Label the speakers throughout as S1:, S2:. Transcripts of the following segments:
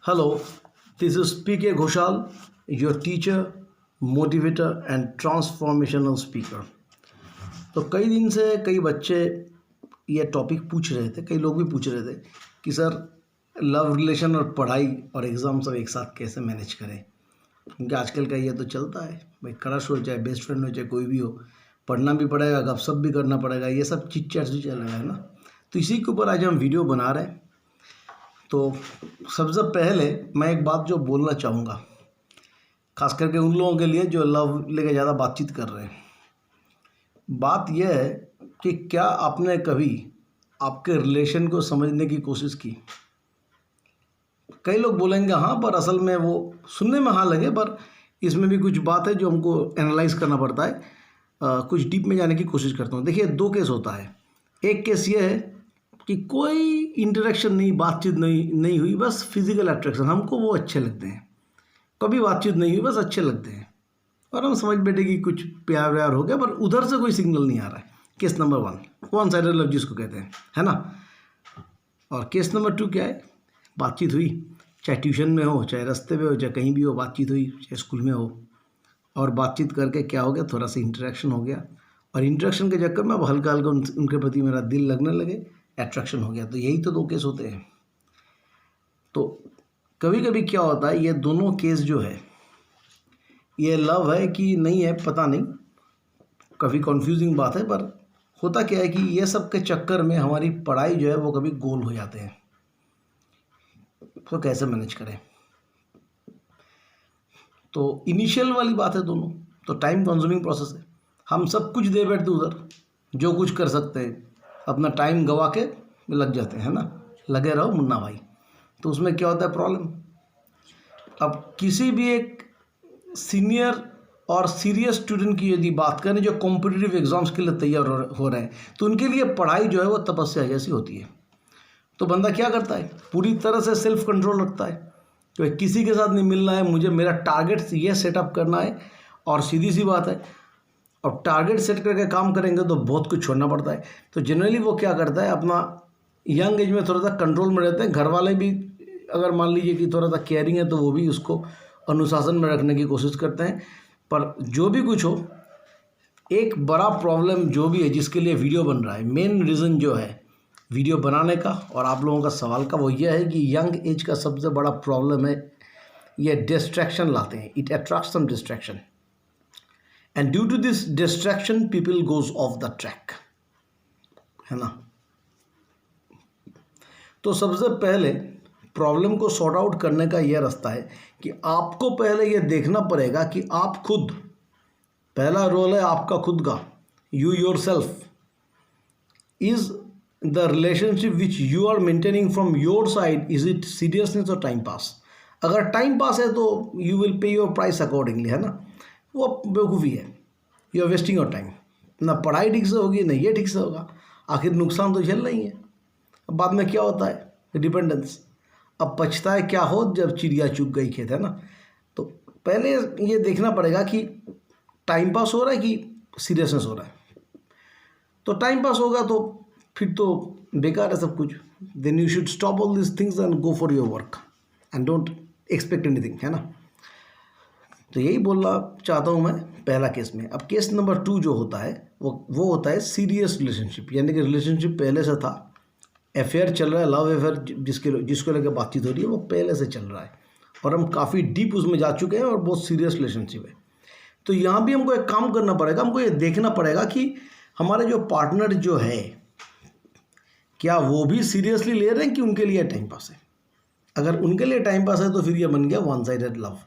S1: Hello, this is PK Ghoshal, your teacher, motivator and transformational speaker. तो कई दिन से कई बच्चे ये टॉपिक पूछ रहे थे, कई लोग भी पूछ रहे थे कि सर लव रिलेशन और पढ़ाई और एग्ज़ाम सब एक साथ कैसे मैनेज करें, क्योंकि आजकल का ये तो चलता है भाई, क्रश हो चाहे बेस्ट फ्रेंड हो चाहे कोई भी हो, पढ़ना भी पड़ेगा, गपशप भी करना पड़ेगा, ये सब चिट चैट भी चल रहा है ना। तो इसी के ऊपर आज हम वीडियो बना रहे हैं। तो सबसे पहले मैं एक बात जो बोलना चाहूँगा, खास करके उन लोगों के लिए जो लव लेके ज़्यादा बातचीत कर रहे हैं, बात यह है कि क्या आपने कभी आपके रिलेशन को समझने की कोशिश की। कई लोग बोलेंगे हाँ, पर असल में वो सुनने में हाँ लगे, पर इसमें भी कुछ बात है जो हमको एनालाइज करना पड़ता है। कुछ डीप में जाने की कोशिश करता हूँ। देखिए, दो केस होता है। एक केस ये है कि कोई इंटरेक्शन नहीं, बातचीत नहीं हुई, बस फिजिकल अट्रैक्शन, हमको वो अच्छे लगते हैं, कभी बातचीत नहीं हुई, बस अच्छे लगते हैं और हम समझ बैठे कि कुछ प्यार व्यार हो गया, पर उधर से कोई सिग्नल नहीं आ रहा है। Case number 1, one sided love जिसको कहते हैं, है ना। और केस नंबर 2 क्या है, बातचीत हुई, चाहे ट्यूशन में हो, चाहे रास्ते में हो, चाहे कहीं भी हो, बातचीत हुई, चाहे स्कूल में हो, और बातचीत करके क्या हो गया, थोड़ा सा इंटरेक्शन हो गया, और इंटरेक्शन के चक्कर में अब हल्का हल्का उनके प्रति मेरा दिल लगने लगे, अट्रैक्शन हो गया। तो यही तो दो केस होते हैं। तो कभी कभी क्या होता है, ये दोनों केस जो है, ये लव है कि नहीं है पता नहीं, काफ़ी कन्फ्यूजिंग बात है। पर होता क्या है कि ये सब के चक्कर में हमारी पढ़ाई जो है वो कभी गोल हो जाते हैं। तो कैसे मैनेज करें। तो इनिशियल वाली बात है दोनों, तो टाइम कंज्यूमिंग प्रोसेस है। हम सब कुछ दे बैठते उधर, जो कुछ कर सकते हैं, अपना टाइम गवा के लग जाते हैं, है ना, लगे रहो मुन्ना भाई। तो उसमें क्या होता है प्रॉब्लम, अब किसी भी एक सीनियर और सीरियस स्टूडेंट की यदि बात करें जो कॉम्पिटिटिव एग्जाम्स के लिए तैयार हो रहे हैं, तो उनके लिए पढ़ाई जो है वो तपस्या जैसी होती है। तो बंदा क्या करता है, पूरी तरह से सेल्फ कंट्रोल रखता है कि किसी के साथ नहीं मिलना है, मुझे मेरा टारगेट ये सेटअप करना है। और सीधी सी बात है, और टारगेट सेट करके काम करेंगे तो बहुत कुछ छोड़ना पड़ता है। तो जनरली वो क्या करता है, अपना यंग एज में थोड़ा सा कंट्रोल में रहते हैं। घर वाले भी अगर मान लीजिए कि थोड़ा सा केयरिंग है, तो वो भी उसको अनुशासन में रखने की कोशिश करते हैं। पर जो भी कुछ हो, एक बड़ा प्रॉब्लम जो भी है जिसके लिए वीडियो बन रहा है, मेन रीज़न जो है वीडियो बनाने का और आप लोगों का सवाल का, वो ये है कि यंग एज का सबसे बड़ा प्रॉब्लम है, ये डिस्ट्रैक्शन लाते हैं। It attracts some distraction and due to this distraction people goes off the track, है ना। तो सबसे पहले प्रॉब्लम को सॉर्ट आउट करने का यह रास्ता है कि आपको पहले यह देखना पड़ेगा कि आप खुद, पहला रोल है आपका खुद का, you yourself, is the relationship which you are maintaining from your side, is it seriousness और टाइम पास। अगर टाइम पास है तो you will pay your price accordingly, है ना। वो बेवकूफ़ी है, you are wasting your time. ना पढ़ाई ठीक से होगी, ना ये ठीक से होगा, आखिर नुकसान तो झेलना ही है। अब बाद में क्या होता है, डिपेंडेंस। अब पछताए क्या हो जब चिड़िया चुग गई खेत, है ना। तो पहले ये देखना पड़ेगा कि टाइम पास हो रहा है कि सीरियसनेस हो रहा है। तो टाइम पास होगा तो फिर तो बेकार है सब कुछ। Then you should stop all this things and go for your work and don't expect anything, है ना। तो यही बोलना चाहता हूँ मैं पहला केस में। अब केस नंबर 2 जो होता है वो होता है सीरियस रिलेशनशिप, यानी कि रिलेशनशिप पहले से था, अफेयर चल रहा है, लव अफेयर जिसको लेकर बातचीत हो रही है, वो पहले से चल रहा है और हम काफ़ी डीप उसमें जा चुके हैं और बहुत सीरियस रिलेशनशिप है। तो यहाँ भी हमको एक काम करना पड़ेगा, हमको ये देखना पड़ेगा कि हमारे जो पार्टनर जो है, क्या वो भी सीरियसली ले रहे हैं कि उनके लिए टाइम पास है। अगर उनके लिए टाइम पास है तो फिर ये बन गया वन साइडेड लव,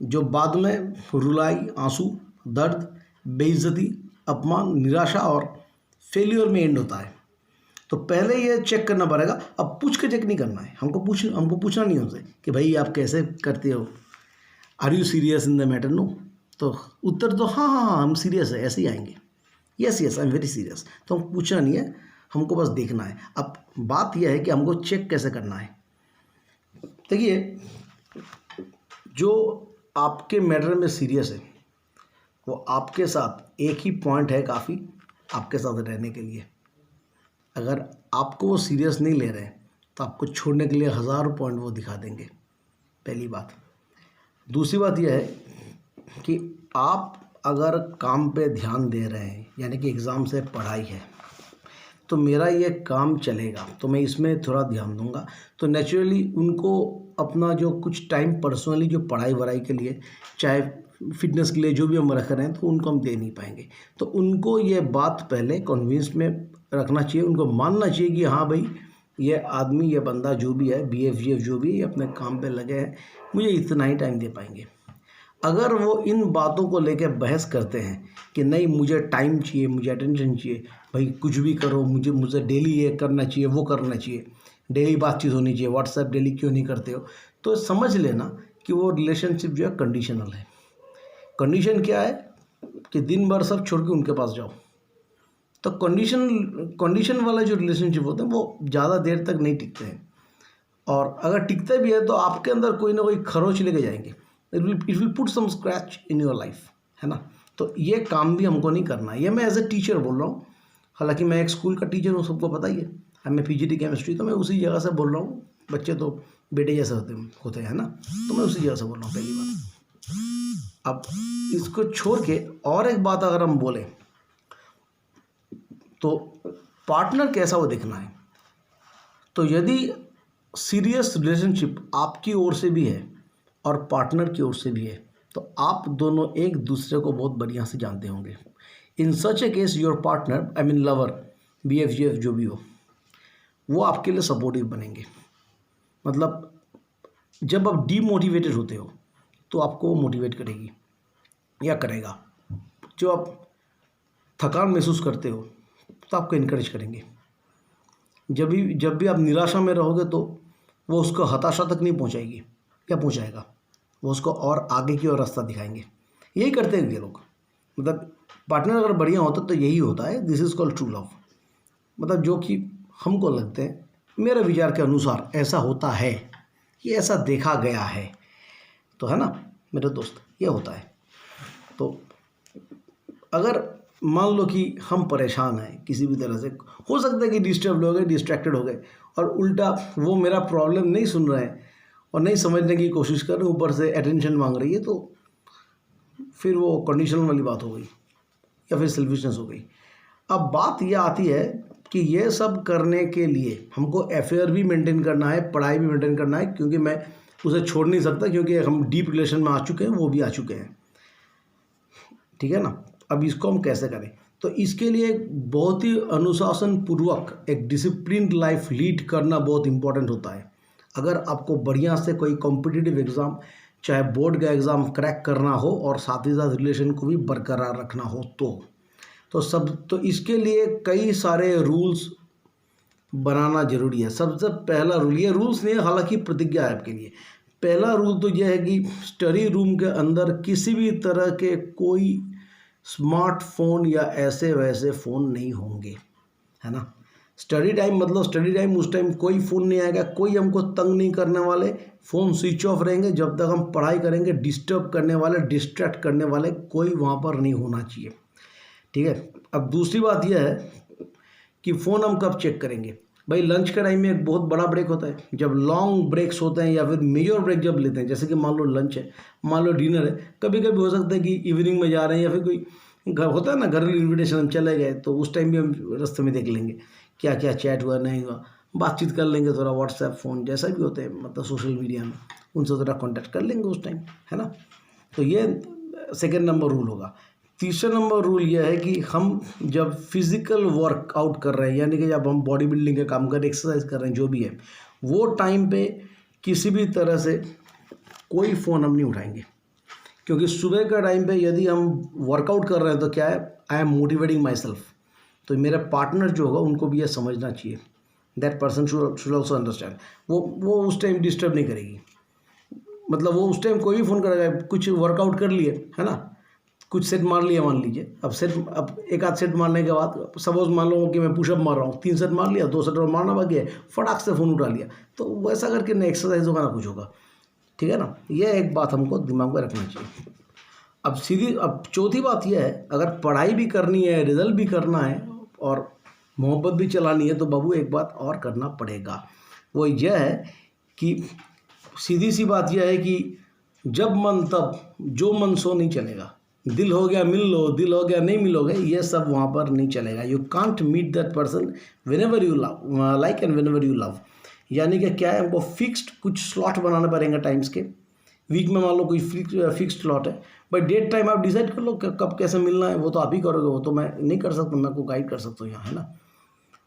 S1: जो बाद में रुलाई, आंसू, दर्द, बेइज्जती, अपमान, निराशा और फेल्योर में एंड होता है। तो पहले ये चेक करना पड़ेगा। अब पूछ के चेक नहीं करना है, हमको पूछना नहीं उनसे कि भाई आप कैसे करते हो, are you serious in the matter, no. तो उत्तर तो हाँ हाँ हाँ हम सीरियस है, ऐसे ही आएंगे, yes yes I am very serious. तो हमको पूछना नहीं है, हमको बस देखना है। अब बात यह है कि हमको चेक कैसे करना है। देखिए, जो आपके मैटर में सीरियस है वो आपके साथ एक ही पॉइंट है काफ़ी आपके साथ रहने के लिए। अगर आपको वो सीरियस नहीं ले रहे हैं तो आपको छोड़ने के लिए हज़ारों पॉइंट वो दिखा देंगे। पहली बात। दूसरी बात यह है कि आप अगर काम पे ध्यान दे रहे हैं, यानी कि एग्ज़ाम से पढ़ाई है, तो मेरा ये काम चलेगा तो मैं इसमें थोड़ा ध्यान दूंगा, तो नेचुरली उनको अपना जो कुछ टाइम पर्सनली जो पढ़ाई वढ़ाई के लिए, चाहे फिटनेस के लिए जो भी हम रख रहे हैं, तो उनको हम दे नहीं पाएंगे। तो उनको ये बात पहले कन्विंस में रखना चाहिए, उनको मानना चाहिए कि हाँ भाई ये आदमी, ये बंदा जो भी है, BF जो भी है, ये अपने काम पे लगे हैं, मुझे इतना ही टाइम दे पाएंगे। अगर वो इन बातों को लेकर बहस करते हैं कि नहीं मुझे टाइम चाहिए, मुझे अटेंशन चाहिए, भाई कुछ भी करो, मुझे डेली ये करना चाहिए, वो करना चाहिए, डेली बातचीत होनी चाहिए, व्हाट्सएप डेली क्यों नहीं करते हो, तो समझ लेना कि वो रिलेशनशिप जो है कंडीशनल है। कंडीशन क्या है कि दिन भर सब छोड़ के उनके पास जाओ। तो कंडीशन वाला जो रिलेशनशिप होते हैं वो ज़्यादा देर तक नहीं टिकते हैं, और अगर टिकते भी है तो आपके अंदर कोई ना कोई खरोच लेके जाएंगे। It will put some scratch in your life, है ना। तो ये काम भी हमको नहीं करना है। ये मैं एज ए टीचर बोल रहा हूँ, हालांकि मैं एक स्कूल का टीचर हूँ, सबको पता ही है, मैं PGT केमिस्ट्री, तो मैं उसी जगह से बोल रहा हूँ। बच्चे तो बेटे जैसे होते हैं ना, तो मैं उसी जगह से बोल रहा हूँ पहली बात। अब इसको छोड़ के और एक बात अगर हम बोलें तो पार्टनर कैसा वो देखना है। तो यदि सीरियस रिलेशनशिप आपकी ओर से भी है और पार्टनर की ओर से भी है, तो आप दोनों एक दूसरे को बहुत बढ़िया से जानते होंगे। In such a case your partner, I mean lover, BF जो भी हो, वो आपके लिए सपोर्टिव बनेंगे। मतलब जब आप डीमोटिवेटेड होते हो तो आपको वो मोटिवेट करेगी या करेगा। जो आप थकान महसूस करते हो तो आपको इनकरेज करेंगे। जब भी आप निराशा में रहोगे तो वो उसको हताशा तक नहीं पहुंचाएगी, क्या पहुंचाएगा, वो उसको और आगे की ओर रास्ता दिखाएंगे। यही करते हैं ये लोग। मतलब पार्टनर अगर बढ़िया होता तो यही होता है, this is called true love. मतलब जो कि हमको लगते हैं, मेरे विचार के अनुसार ऐसा होता है, ये ऐसा देखा गया है, तो है ना मेरे दोस्त, ये होता है। तो अगर मान लो कि हम परेशान हैं किसी भी तरह से, हो सकता है कि डिस्टर्ब हो गए, डिस्ट्रैक्टेड हो गए, और उल्टा वो मेरा प्रॉब्लम नहीं सुन रहे हैं और नहीं समझने की कोशिश कर रहे, ऊपर से अटेंशन मांग रही है, तो फिर वो कंडीशनल वाली बात हो गई या फिर सेल्फिशनेस हो गई। अब बात ये आती है कि ये सब करने के लिए हमको अफेयर भी मेंटेन करना है, पढ़ाई भी मेंटेन करना है, क्योंकि मैं उसे छोड़ नहीं सकता, क्योंकि हम डीप रिलेशन में आ चुके हैं, वो भी आ चुके हैं, ठीक है ना। अब इसको हम कैसे करें, तो इसके लिए बहुत ही अनुशासन पूर्वक एक डिसिप्लिन्ड लाइफ लीड करना बहुत इंपॉर्टेंट होता है। अगर आपको बढ़िया से कोई कॉम्पिटिटिव एग्ज़ाम, चाहे बोर्ड का एग्ज़ाम क्रैक करना हो और साथ ही साथ रिलेशन को भी बरकरार रखना हो, तो इसके लिए कई सारे रूल्स बनाना जरूरी है। सबसे पहला रूल, ये रूल्स नहीं है, हालांकि प्रतिज्ञा है आपके लिए। पहला रूल तो यह है कि स्टडी रूम के अंदर किसी भी तरह के कोई स्मार्टफोन या ऐसे वैसे फ़ोन नहीं होंगे, है ना। स्टडी टाइम मतलब स्टडी टाइम, उस टाइम कोई फ़ोन नहीं आएगा, कोई हमको तंग नहीं करने वाले, फ़ोन स्विच ऑफ रहेंगे जब तक हम पढ़ाई करेंगे। डिस्टर्ब करने वाले, डिस्ट्रैक्ट करने वाले कोई वहाँ पर नहीं होना चाहिए, ठीक है। अब दूसरी बात यह है कि फ़ोन हम कब चेक करेंगे। भाई लंच के टाइम में एक बहुत बड़ा ब्रेक होता है, जब लॉन्ग ब्रेक्स होते हैं या फिर मेजर ब्रेक जब लेते हैं, जैसे कि मान लो लंच है, मान लो डिनर है, कभी कभी हो सकता है कि इवनिंग में जा रहे हैं या फिर कोई घर होता है ना, घरेलू इन्विटेशन, हम चले गए, तो उस टाइम भी हम रास्ते में देख लेंगे क्या क्या चैट हुआ नहीं हुआ, बातचीत कर लेंगे थोड़ा, व्हाट्सएप, फ़ोन जैसा भी होते हैं, मतलब सोशल मीडिया में उनसे थोड़ा कॉन्टैक्ट कर लेंगे उस टाइम, है ना। तो ये सेकेंड नंबर रूल होगा। तीसरा नंबर रूल यह है कि हम जब फिज़िकल वर्कआउट कर रहे हैं, यानी कि जब हम बॉडी बिल्डिंग का काम कर रहे हैं, एक्सरसाइज कर रहे हैं, जो भी है, वो टाइम पे किसी भी तरह से कोई फ़ोन हम नहीं उठाएंगे। क्योंकि सुबह का टाइम पे यदि हम वर्कआउट कर रहे हैं तो क्या है, I am motivating my self, तो मेरे पार्टनर जो होगा उनको भी यह समझना चाहिए, that person should also understand. वो उस टाइम डिस्टर्ब नहीं करेगी, मतलब वो उस टाइम कोई भी फ़ोन करेगा, कुछ वर्कआउट कर लिए, है ना, कुछ सेट मार लिया मान लीजिए, अब एक आध सेट मारने के बाद, सपोज मान लो कि मैं पुशअप मार रहा हूँ, 3 सेट मार लिया, 2 सेट और मारना बाकी है, फटाक से फ़ोन उठा लिया, तो वैसा करके ना एक्सरसाइज होगा ना कुछ होगा, ठीक है ना। यह एक बात हमको दिमाग में रखना चाहिए। अब चौथी बात यह है, अगर पढ़ाई भी करनी है, रिजल्ट भी करना है और मोहब्बत भी चलानी है, तो बाबू एक बात और करना पड़ेगा, वो यह है कि सीधी सी बात यह है कि जब मन तब, जो मन सो नहीं चलेगा। दिल हो गया मिल लो, दिल हो गया नहीं मिलोगे, ये सब वहाँ पर नहीं चलेगा। You can't meet that person whenever you love like and whenever you love. यानी कि क्या है, हमको फिक्स्ड कुछ स्लॉट बनाने पड़ेंगे टाइम्स के। वीक में मान लो कोई फिक्स्ड स्लॉट है, बट डेट टाइम आप डिसाइड कर लो कब कैसे मिलना है। वो तो आप ही करोगे, वो तो मैं नहीं कर सकता, मैं आपको गाइड कर सकता हूँ यहाँ, है ना।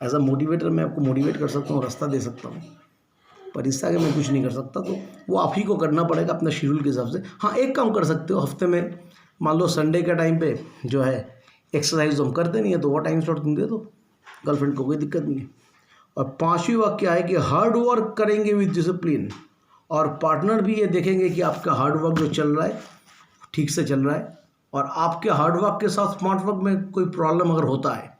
S1: एज अ मोटिवेटर मैं आपको मोटिवेट कर सकता हूँ, रास्ता दे सकता हूँ, पर इससे आगे मैं कुछ नहीं कर सकता। तो वो आप ही को करना पड़ेगा अपने शेड्यूल के हिसाब से। हाँ, एक काम कर सकते हो, हफ्ते में मान लो संडे के टाइम पे जो है एक्सरसाइज हम करते नहीं है, तो वो टाइम स्लॉट तुम दे दो, गर्लफ्रेंड को कोई दिक्कत नहीं है। और 5वीं वाक्य क्या है कि हार्ड वर्क करेंगे विद डिसिप्लिन, और पार्टनर भी ये देखेंगे कि आपका हार्ड वर्क जो चल रहा है ठीक से चल रहा है, और आपके हार्ड वर्क के साथ स्मार्ट वर्क में कोई प्रॉब्लम अगर होता है,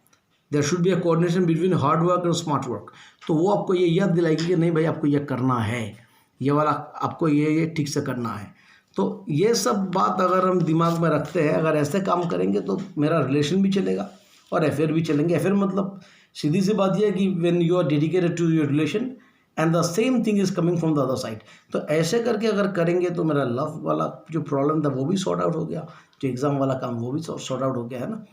S1: there should be a coordination between hard work and smart work. तो वो आपको ये याद दिलाएगी कि नहीं भाई आपको ये करना है, ये वाला आपको ये ठीक से करना है। तो ये सब बात अगर हम दिमाग में रखते हैं, अगर ऐसे काम करेंगे तो मेरा रिलेशन भी चलेगा और अफेयर भी चलेंगे। अफेयर मतलब सीधी सी बात यह है कि when you are dedicated to your relation and the same thing is coming from the other side. तो ऐसे करके अगर करेंगे तो मेरा लव वाला जो प्रॉब्लम था वो भी सॉर्ट आउट हो गया, जो एग्ज़ाम वाला काम वो भी सॉर्ट आउट हो गया, है ना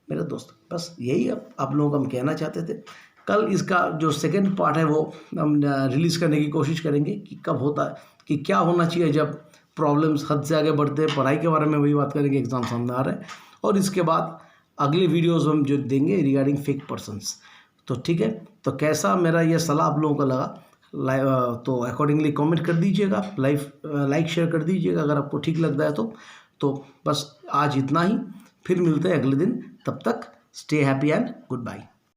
S1: मेरे दोस्त। बस यही आप लोगों को हम कहना चाहते थे। कल इसका जो सेकंड पार्ट है वो हम रिलीज़ करने की कोशिश करेंगे कि कब होता है, कि क्या होना चाहिए जब प्रॉब्लम्स हद से आगे बढ़ते हैं। पढ़ाई के बारे में वही बात करेंगे, एग्ज़ाम सामने आ रहे हैं, और इसके बाद अगले वीडियोस हम जो देंगे रिगार्डिंग फेक पर्सन्स। तो ठीक है, तो कैसा मेरा ये सलाह आप लोगों को लगा, तो अकॉर्डिंगली कमेंट कर दीजिएगा, लाइक शेयर कर दीजिएगा अगर आपको ठीक लगता है तो बस आज इतना ही, फिर मिलते हैं अगले दिन। तब तक stay happy and good bye.